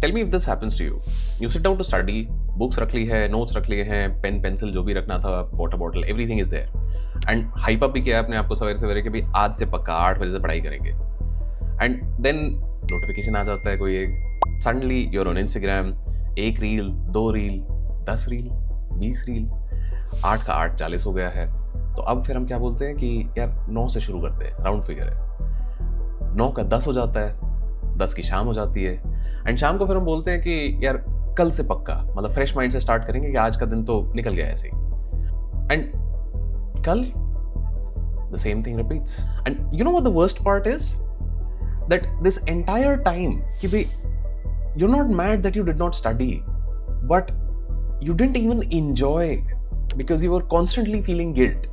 Tell me if this happens to you. You sit down to study, books रख ली है, notes रख लिए हैं, पेन पेंसिल जो भी रखना था, water bottle, everything is there. And hype up भी किया आपने आपको सवेरे सवेरे कि भाई आज से पक्का 8 बजे से पढ़ाई करेंगे. And then notification आ जाता है कोई एक. Suddenly you're on Instagram, एक रील, 2 रील, 10 रील, 20 रील, 8 का 8 40 हो गया है. तो अब फिर हम क्या बोलते हैं कि यार 9 से शुरू करते हैं, राउंड फिगर है. 9 का 10 हो जाता है, 10 की शाम हो जाती है. एंड शाम को फिर हम बोलते हैं कि यार कल से पक्का, मतलब फ्रेश माइंड से स्टार्ट करेंगे कि आज का दिन तो निकल गया ऐसे ही. एंड कल the same thing repeats. And you know what the worst part is that this entire time कि भाई you're not mad that you did not study, but you didn't even enjoy because you were constantly feeling guilt,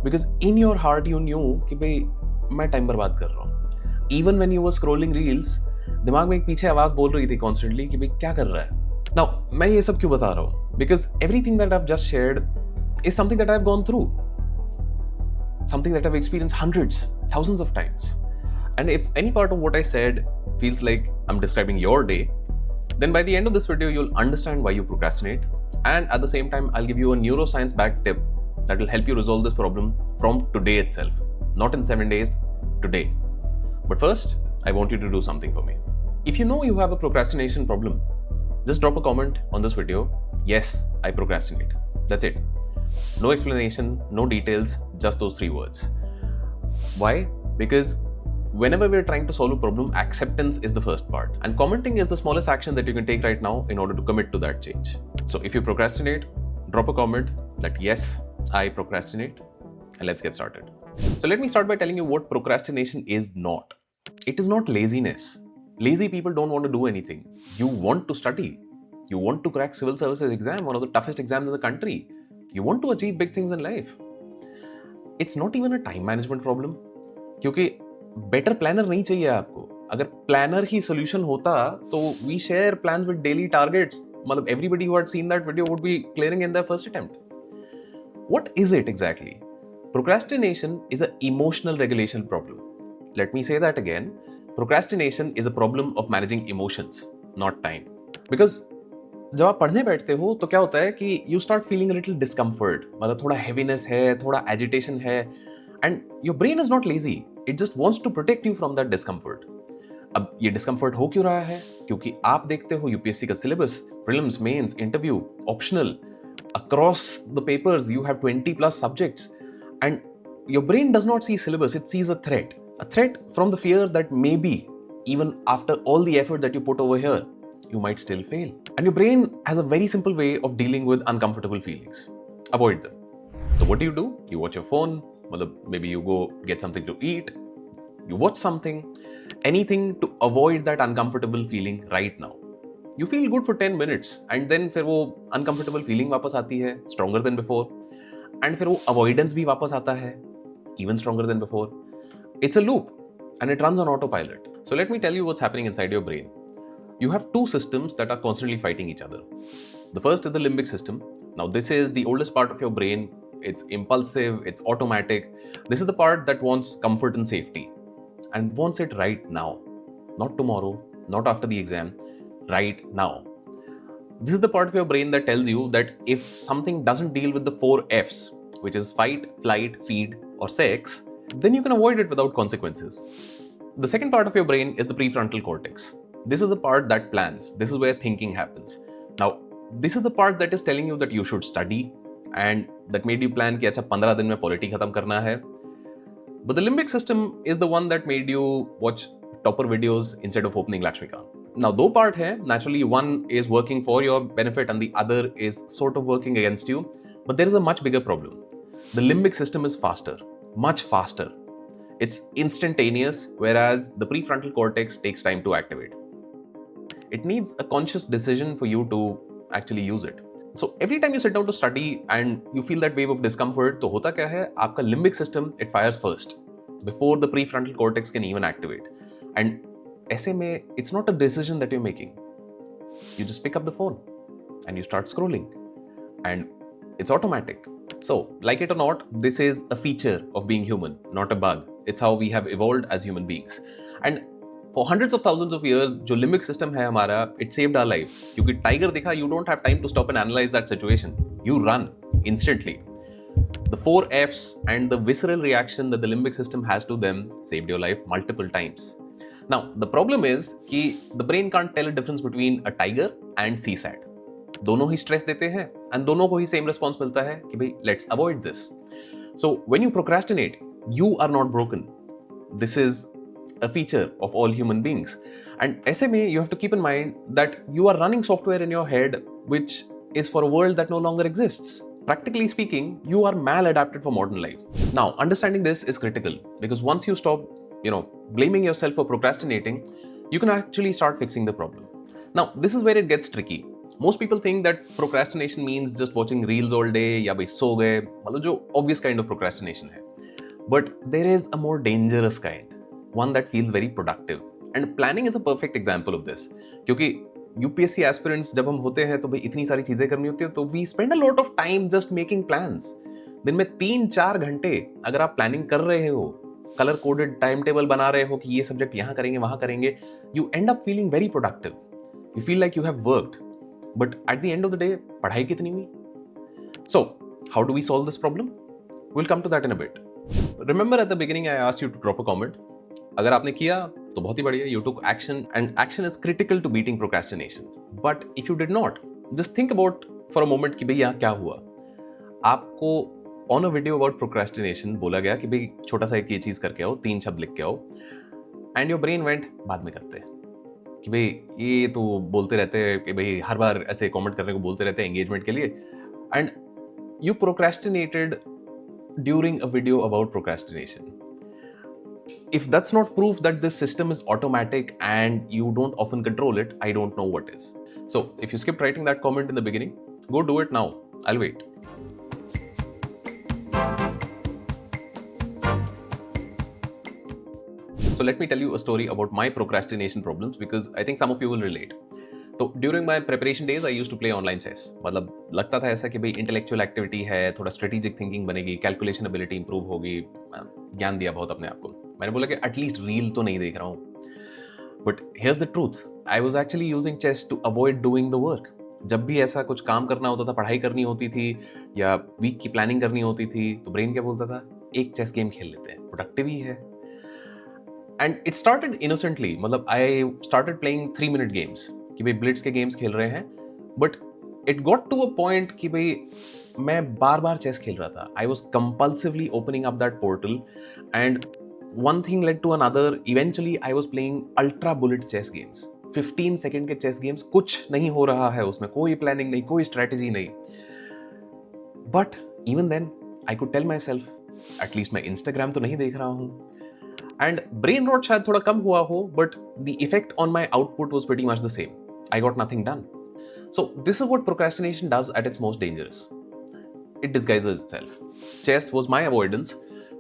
because in your heart you knew कि भाई मैं time बर्बाद कर रहा हूँ. Even when you were scrolling reels, दिमाग में एक पीछे आवाज बोल रही थी constantly कि भाई क्या कर रहा है. Now मैं ये सब क्यों बता रहा हूँ? Because everything that I've just shared is something that I've gone through, something that I've experienced hundreds, thousands of times. And if any part of what I said feels like I'm describing your day, then by the end of this video, you'll understand why you procrastinate. And at the same time, I'll give you a neuroscience backed tip that will help you resolve this problem from today itself. Not in 7 days, today. But first, I want you to do something for me. If you know you have a procrastination problem, just drop a comment on this video. Yes, I procrastinate. That's it. No explanation, no details, just those 3 words. Why? Because whenever we're trying to solve a problem, acceptance is the first part. And commenting is the smallest action that you can take right now in order to commit to that change. So if you procrastinate, drop a comment that yes, I procrastinate, and let's get started. So let me start by telling you what procrastination is not. It is not laziness. Lazy people don't want to do anything. You want to study. You want to crack civil services exam, one of the toughest exams in the country. You want to achieve big things in life. It's not even a time management problem. क्योंकि better planner नहीं चाहिए आपको. अगर planner ही solution होता तो we share plans with daily targets. मतलब everybody who had seen that video would be clearing in their first attempt. What is it exactly? Procrastination is a emotional regulation problem. Let me say that again. Procrastination is a problem of managing emotions, not time. Because जब आप पढ़ने बैठते हो तो क्या होता है कि you start feeling a little discomfort. मतलब थोड़ा हैवीनेस है, थोड़ा एजिटेशन है. And your brain is not lazy. It just wants to protect you from that discomfort. अब ये discomfort हो क्यों रहा है? क्योंकि आप देखते हो यूपीएससी का syllabus, prelims, mains, interview, optional, across the papers you have 20 plus subjects, and your brain does not see syllabus, it sees a threat from the fear that maybe even after all the effort that you put over here, you might still fail. And your brain has a very simple way of dealing with uncomfortable feelings. Avoid them. So what do? You watch your phone. Maybe you go get something to eat, you watch something, anything to avoid that uncomfortable feeling right now. You feel good for 10 minutes and then फिर वो uncomfortable feeling वापस आती है, stronger than before, and फिर वो avoidance भी वापस आता है, even stronger than before. It's a loop and it runs on autopilot. So let me tell you what's happening inside your brain. You have 2 systems that are constantly fighting each other. The first is the limbic system. Now this is the oldest part of your brain. It's impulsive, it's automatic. This is the part that wants comfort and safety and wants it right now. Not tomorrow, not after the exam, right now. This is the part of your brain that tells you that if something doesn't deal with the 4 F's, which is fight, flight, feed, or sex, then you can avoid it without consequences. The second part of your brain is the prefrontal cortex. This is the part that plans. This is where thinking happens. Now, this is the part that is telling you that you should study, and that made you plan कि अच्छा 15 दिन में polity खत्म करना है. But the limbic system is the one that made you watch topper videos instead of opening Lakshmikant. Now दो part है. Naturally one is working for your benefit and the other is sort of working against you. But there is a much bigger problem. The limbic system is faster, much faster. It's instantaneous, whereas the prefrontal cortex takes time to activate. It needs a conscious decision for you to actually use it. So every time you sit down to study and you feel that wave of discomfort, तो होता क्या है? आपका limbic system it fires first before the prefrontal cortex can even activate. And ऐसे में it's not a decision that you're making. You just pick up the phone and you start scrolling, and it's automatic. So, like it or not, this is a feature of being human, not a bug. It's how we have evolved as human beings. And for hundreds of thousands of years जो limbic system है हमारा, it saved our life, क्योंकि tiger दिखा, you don't have time to stop and analyse that situation, you run instantly. The four F's and the visceral reaction that the limbic system has to them saved your life multiple times. Now, the problem is कि the brain can't tell a difference between a tiger and CSAT. दोनों ही stress देते हैं and दोनों को ही same response मिलता है कि भाई let's avoid this. So when you procrastinate, you are not broken. This is a feature of all human beings. And ऐसे में you have to keep in mind that you are running software in your head which is for a world that no longer exists. Practically speaking, you are maladapted for modern life. Now, understanding this is critical because once you stop, blaming yourself for procrastinating, you can actually start fixing the problem. Now, this is where it gets tricky. Most people think that procrastination means just watching reels all day या भाई सो गए, मतलब जो obvious kind of procrastination है. But there is a more dangerous kind, one that feels very productive. And planning is a perfect example of this. क्योंकि UPSC aspirants जब हम होते हैं तो भाई इतनी सारी चीजें करनी होती है, तो we spend a lot of time just making plans. दिन में 3-4 घंटे अगर आप प्लानिंग कर रहे हो, कलर कोडेड टाइम टेबल बना रहे हो कि ये सब्जेक्ट यहाँ करेंगे वहां करेंगे, you end up feeling very productive. You feel like you have worked, but at the end of the day पढ़ाई कितनी हुई? So how do we solve this problem? Will come to that in a bit. Remember at the beginning I asked you to drop a comment. अगर आपने किया तो बहुत ही बढ़िया, you took action and action is critical to beating procrastination. But if you did not, just think about for a moment कि भाई यहाँ क्या हुआ. आपको on a video about procrastination बोला गया कि भाई छोटा सा एक ये चीज करके आओ, 3 शब्द लिख के आओ, and your brain went बाद में करते हैं कि भाई ये तो बोलते रहते हैं कि भाई हर बार ऐसे कमेंट करने को बोलते रहते हैं एंगेजमेंट के लिए, and you procrastinated during a video about procrastination. If that's not proof that this system is automatic and you don't often control it, I don't know what is. So, if you skipped writing that comment in the beginning, go do it now. I'll wait. So, let me tell you a story about my procrastination problems because I think some of you will relate. तो during my preparation days I use to play online chess. मतलब लगता था ऐसा कि भाई intellectual activity है, थोड़ा strategic thinking बनेगी, कैलकुलेशन एबिलिटी इंप्रूव होगी, ज्ञान दिया बहुत अपने आप को. मैंने बोला कि एटलीस्ट रील तो नहीं देख रहा हूँ. But here's the truth, I was actually using chess to avoid doing the work. जब भी ऐसा कुछ काम करना होता था, पढ़ाई करनी होती थी या वीक की प्लानिंग करनी होती थी, तो ब्रेन क्या बोलता था, एक चेस गेम खेल लेते हैं, प्रोडक्टिव ही है. And it started innocently. मतलब I started playing 3-minute games कि भाई ब्लिट्स के गेम्स खेल रहे हैं, but it got to a point कि भाई मैं बार बार चेस खेल रहा था. I was compulsively opening up that portal and one thing led to another. Eventually I was playing ultra bullet chess games, 15 second के चेस गेम्स. कुछ नहीं हो रहा है उसमें, कोई प्लानिंग नहीं, कोई स्ट्रेटेजी नहीं. But even then I could tell myself, at least मैं इंस्टाग्राम तो नहीं देख रहा हूँ. एंड ब्रेन रॉट शायद थोड़ा कम हुआ हो, but the effect on my output was pretty much the same. I got nothing done. So this is what procrastination does at its most dangerous. It disguises itself. Chess was my avoidance.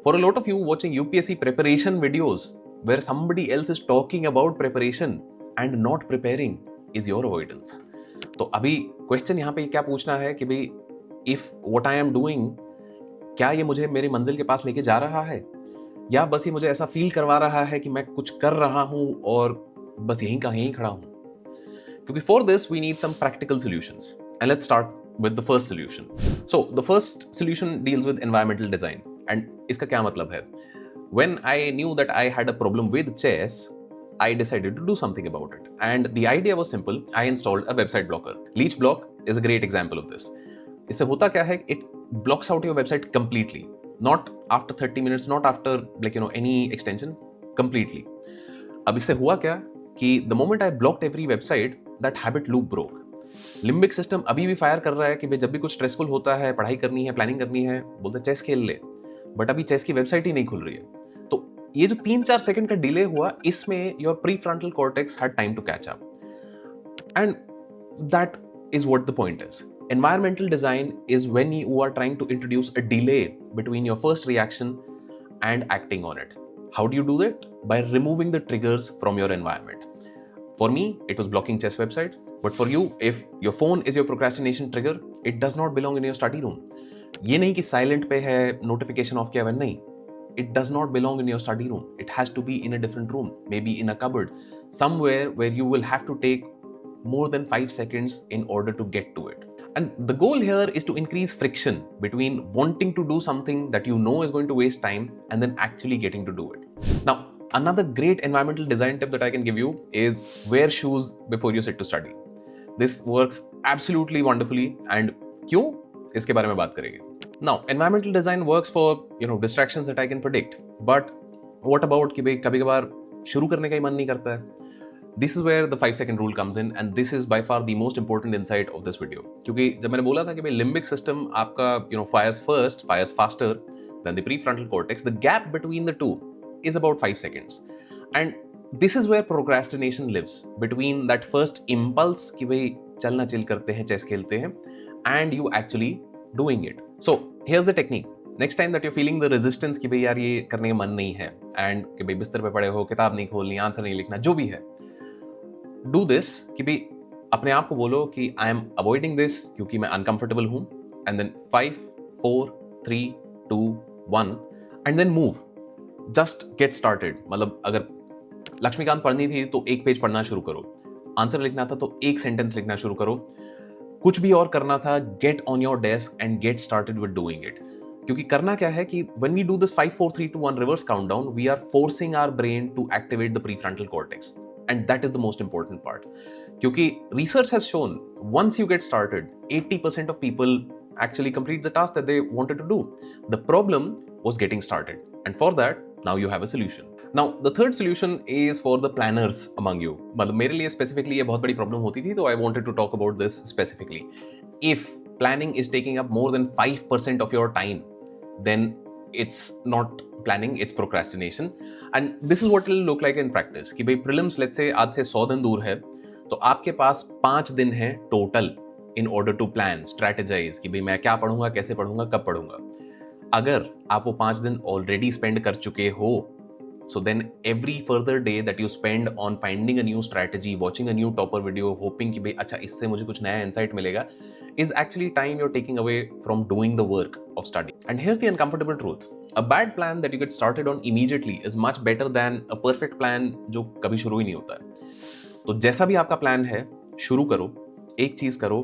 For a lot of you watching UPSC preparation videos where somebody else is talking about preparation and not preparing is your avoidance. तो अभी question यहाँ पे क्या पूछना है कि भाई if what I am doing, क्या ये मुझे मेरी मंजिल के पास लेके जा रहा है, या बस ये मुझे ऐसा फील करवा रहा है कि मैं कुछ कर रहा हूँ और बस यहीं का यहीं खड़ा हूँ. क्योंकि for this we need some practical solutions. And let's start with the first solution. So the first solution deals with environmental design. And इसका क्या मतलब है? When I knew that I had a problem with chess, I decided to do something about it. And the idea was simple. I installed a website blocker. Leech Block is a great example of this. इससे होता क्या है? It blocks out your website completely. Not after 30 minutes, not after any extension, completely. अब इससे हुआ क्या कि the moment I blocked every website, that habit loop broke. Limbic system अभी भी फायर कर रहा है कि भाई जब भी कुछ स्ट्रेसफुल होता है, पढ़ाई करनी है, प्लानिंग करनी है, बोलते चेस खेल ले, बट अभी चेस की वेबसाइट ही नहीं खुल रही है. तो ये जो 3-4 सेकंड का डिले हुआ, इसमें your prefrontal cortex had time to catch up. And that is what the point is. Environmental design is when you are trying to introduce a delay between your first reaction and acting on it. How do you do that? By removing the triggers from your environment. For me, it was blocking chess website. But for you, if your phone is your procrastination trigger, it does not belong in your study room. ये नहीं कि silent पे है, notification of किया हुआ, नहीं. it does not belong in your study room. It has to be in a different room, maybe in a cupboard, somewhere where you will have to take more than 5 seconds in order to get to it. And the goal here is to increase friction between wanting to do something that you know is going to waste time and then actually getting to do it. Now, another great environmental design tip that I can give you is wear shoes before you sit to study. This works absolutely wonderfully. And क्यों? इसके बारे में बात करेंगे. Now, environmental design works for distractions that I can predict. But what about कि भाई कभी-कभार शुरू करने का ही मन नहीं करता है. This is where the 5-second rule comes in, and this is by far the most important insight of this video. क्योंकि जब मैंने बोला था कि भाई limbic system आपका fires first, fires faster than the prefrontal cortex, the gap between the two is about 5 seconds. And this is where procrastination lives, between that first impulse कि भाई चलना चिल करते हैं, चेस खेलते हैं, and you actually doing it. So here's the technique. Next time that you're feeling the resistance कि भाई यार ये करने का मन नहीं है, and कि भाई बिस्तर पे पड़े हो, किताब नहीं खोलनी, आंसर नहीं लिखना, जो भी है, डू दिस कि भाई अपने आप को बोलो कि आई एम अवॉइडिंग दिस क्योंकि मैं अनकंफर्टेबल हूं, and then 5 4 3 2 1 and then move. Just get started. मतलब अगर लक्ष्मीकांत पढ़नी थी तो एक पेज पढ़ना शुरू करो. आंसर लिखना था तो एक सेंटेंस लिखना शुरू करो. कुछ भी और करना था, get on your desk and get started with doing it. क्योंकि करना क्या है कि when we do this 5 4 3 2 1 reverse countdown, we are forcing our brain to activate the prefrontal cortex. And that is the most important part. Because research has shown once you get started, 80% of people actually complete the task that they wanted to do. The problem was getting started. And for that, now you have a solution. Now, the third solution is for the planners among you. मतलब मेरे लिए specifically ये बहुत बड़ी problem होती थी, तो I wanted to talk about this specifically. If planning is taking up more than 5% of your time, then it's not planning, it's procrastination. And this is what it will look like in practice. कि भाई prelims let's say आज से 100 दिन दूर है, तो आपके पास 5 दिन है total in order to plan, strategize कि भाई मैं क्या पढ़ूंगा, कैसे पढ़ूंगा, कब पढ़ूंगा. अगर आप वो 5 दिन already spend कर चुके हो, so then every further day that you spend on finding a new strategy, watching a new topper video, hoping कि भाई अच्छा इससे मुझे कुछ नया insight मिलेगा, is actually time you're taking away from doing the work of study. And here's the uncomfortable truth. A bad plan that you get started on immediately is much better than a perfect plan जो कभी शुरू ही नहीं होता है. तो जैसा भी आपका प्लान है, शुरू करो, एक चीज करो.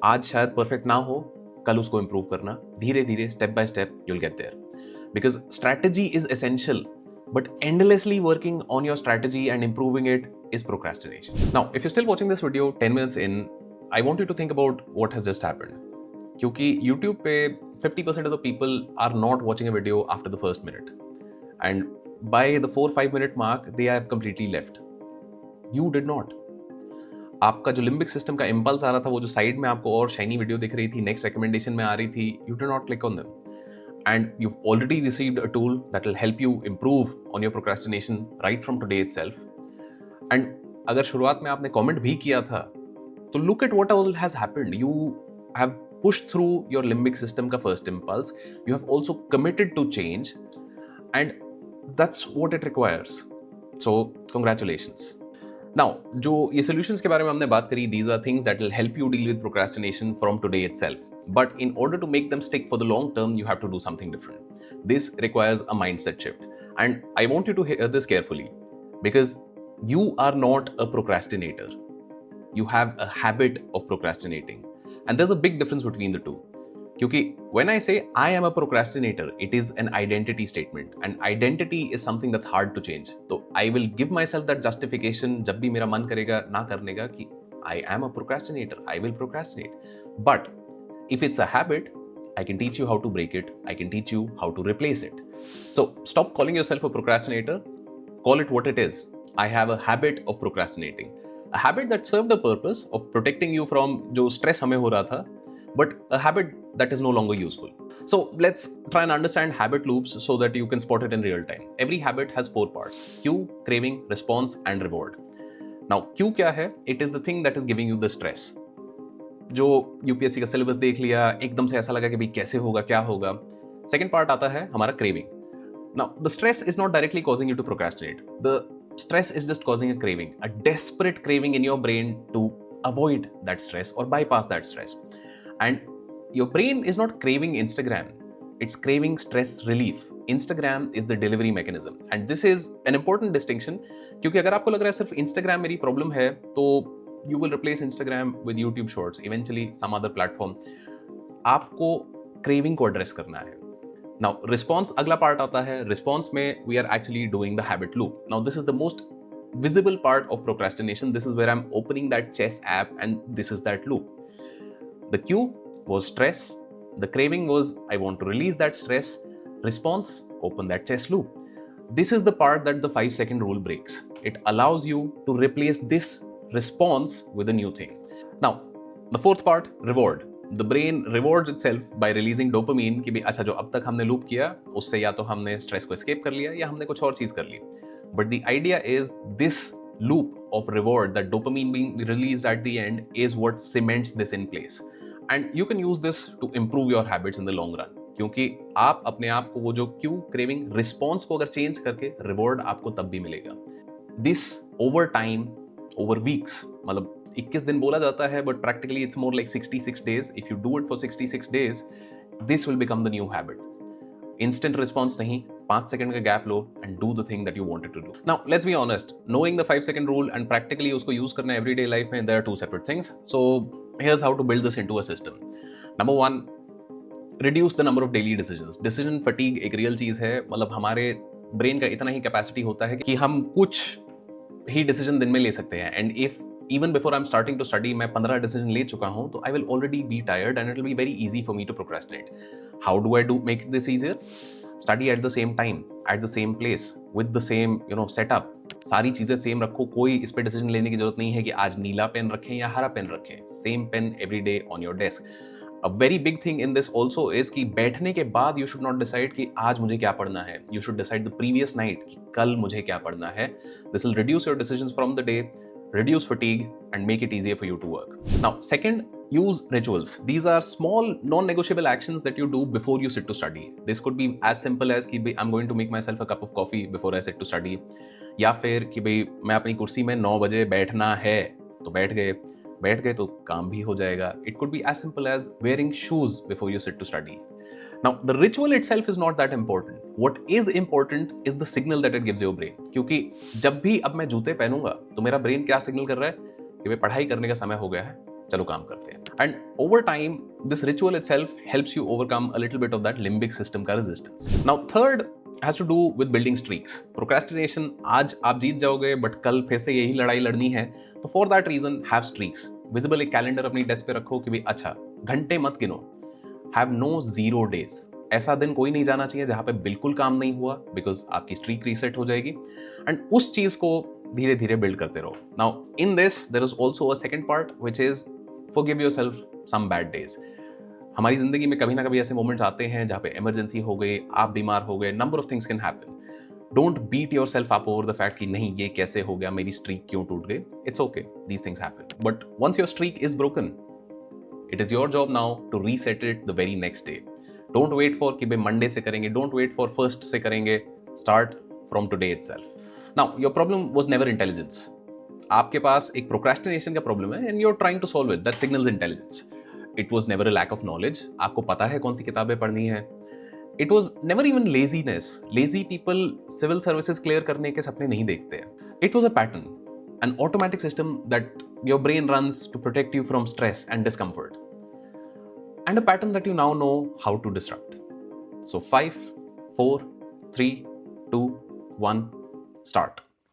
आज शायद परफेक्ट ना हो, कल उसको इंप्रूव करना. धीरे धीरे, step by step, you'll get there. Because strategy is essential, but endlessly working on your strategy and improving it is procrastination. Now, if you're still watching this video 10 minutes in, I want you to think about what has just happened. क्योंकि YouTube पे 50% of the people are not watching a video after the first minute. And by the 4-5 minute mark, they have completely left. You did not. आपका जो limbic system का impulse आ रहा था, वो जो side में आपको और शाइनी वीडियो दिख रही थी, नेक्स्ट रिकमेंडेशन में आ रही थी, you did not click on them. And you've already received a tool that will help you improve on your procrastination right from today itself. And अगर शुरुआत में आपने कमेंट भी किया था, तो look at what all has happened. You have pushed through your limbic system का first impulse. You have also committed to change, and that's what it requires. So congratulations. Now, जो ये solutions के बारे में हमने बात करी, these are things that will help you deal with procrastination from today itself. But in order to make them stick for the long term, you have to do something different. This requires a mindset shift. And I want you to hear this carefully, because you are not a procrastinator. You have a habit of procrastinating. And there's a big difference between the two. Because when I say I am a procrastinator, it is an identity statement. And identity is something that's hard to change. So I will give myself that justification जब भी मेरा मन करेगा ना करने का कि I am a procrastinator, I will procrastinate. But if it's a habit, I can teach you how to break it. I can teach you how to replace it. So stop calling yourself a procrastinator. Call it what it is. I have a habit of procrastinating. A habit that served the purpose of protecting you from जो stress हमें हो रहा था, but a habit that is no longer useful. So let's try and understand habit loops so that you can spot it in real time. Every habit has 4 parts: cue, craving, response, and reward. Now, cue क्या है? It is the thing that is giving you the stress. जो UPSC का syllabus देख लिया, एकदम से ऐसा लगा कि भाई कैसे होगा, क्या होगा. Second part आता है हमारा craving. Now, the stress is not directly causing you to procrastinate. The stress is just causing a craving, a desperate craving in your brain to avoid that stress or bypass that stress. And your brain is not craving Instagram, it's craving stress relief. Instagram is the delivery mechanism, and this is an important distinction, क्योंकि अगर आपको लग रहा है सिर्फ Instagram मेरी problem है तो you will replace Instagram with YouTube Shorts, eventually some other platform. आपको craving को address करना है. Now response अगला part आता है. Response में we are actually doing the habit loop. Now this is the most visible part of procrastination. This is where I'm opening that chess app and this is that loop. The cue was stress. The craving was, I want to release that stress. Response, open that chess loop. This is the part that the 5-second rule breaks. It allows you to replace this response with a new thing. Now, the fourth part, reward. The brain rewards itself by releasing dopamine कि भी अच्छा जो अब तक हमने loop किया उससे या तो हमने स्ट्रेस को एस्केप कर लिया या हमने कुछ और चीज कर ली. But the idea is this loop of reward, that dopamine being released at the end, is what cements this in place. And you can use this to improve your habits in the long run. क्योंकि आप अपने आप को वो जो Q craving response को अगर change करके रिवॉर्ड आपको तब भी मिलेगा. This over time, over weeks, मतलब 21 दिन बोला जाता है but practically it's more like 66 days. If you do it for 66 days, this will become the new habit. Instant response नहीं, 5 सेकंड का गैप लो and do the thing that you wanted to do. Now let's be honest, knowing the 5-second rule and practically उसको use करना everyday life में, there are 2 separate things. So here's how to build this into a system. Number 1, reduce the number of daily decisions. Decision fatigue एक real चीज है. मतलब हमारे brain का इतना ही कैपेसिटी होता है कि हम कुछ ही डिसीजन दिन में ले सकते हैं. And if even before I'm starting to study मैं 15 डिसीजन ले चुका हूं तो I will already be tired and it will be very easy for me to procrastinate. How do I make this easier? Study at the same time, at the same place, with the same setup. सारी चीजें same रखो. कोई इस पे decision लेने की जरूरत नहीं है कि आज नीला पेन रखें या हरा पेन रखें. Same pen every day on your desk. A very big thing in this also is कि बैठने के बाद you should not decide कि आज मुझे क्या पढ़ना है. You should decide the previous night कि कल मुझे क्या पढ़ना है. This will reduce your decisions from the day, reduce fatigue and make it easier for you to work. Now, second, use rituals. These are small non-negotiable actions that you do before you sit to study. This could be as simple as कि I'm going to make myself a cup of coffee before I sit to study. या फिर कि भाई मैं अपनी कुर्सी में 9 बजे बैठना है तो बैठ गए तो काम भी हो जाएगा. It could be as simple as wearing shoes before you sit to study. Now, the ritual itself is not that important. What is important is the signal that it gives your brain. क्योंकि जब भी अब मैं जूते पहनूंगा तो मेरा brain क्या signal कर रहा है कि भाई पढ़ाई करने का समय हो गया है, चलो काम करते हैं. And over time, this ritual itself helps you overcome a little bit of that limbic system का resistance. Now, third has to do with building streaks. Procrastination, आज आप जीत जाओगे बट कल फिर से यही लड़ाई लड़नी है, तो for that reason have streaks. Visible एक कैलेंडर अपनी डेस्क पे रखो कि भाई अच्छा घंटे मत गिनो. Have no 0 days. ऐसा दिन कोई नहीं जाना चाहिए जहां पे बिल्कुल काम नहीं हुआ, बिकॉज आपकी स्ट्रीक रीसेट हो जाएगी. एंड उस चीज को धीरे धीरे बिल्ड करते रहो. Now in this there is also a second part which is forgive yourself some bad days. हमारी जिंदगी में कभी ना कभी ऐसे मोमेंट्स आते हैं जहाँ पे इमरजेंसी हो गई, आप बीमार हो गए, number of things can happen. Don't beat yourself up over the fact कि नहीं ये कैसे हो गया, मेरी स्ट्रीक क्यों टूट गई. It's okay, these things happen. But once your streak is broken, it is your job now to reset it the very next day. Don't wait for कि भाई मंडे से करेंगे, डोंट वेट फॉर फर्स्ट से करेंगे. Start from today itself. Now your problem was never intelligence. आपके पास एक procrastination का प्रॉब्लम है and you are trying to solve it. That signals intelligence. It was never a lack of knowledge. आपको पता है कौन सी किताबें पढ़नी है. It was never even laziness. Lazy people civil services clear करने के सपने नहीं देखते हैं. It was a pattern, an automatic system that your brain runs to protect you from stress and discomfort, and a pattern that you now know how to disrupt. So 5, 4, 3, 2, 1, start.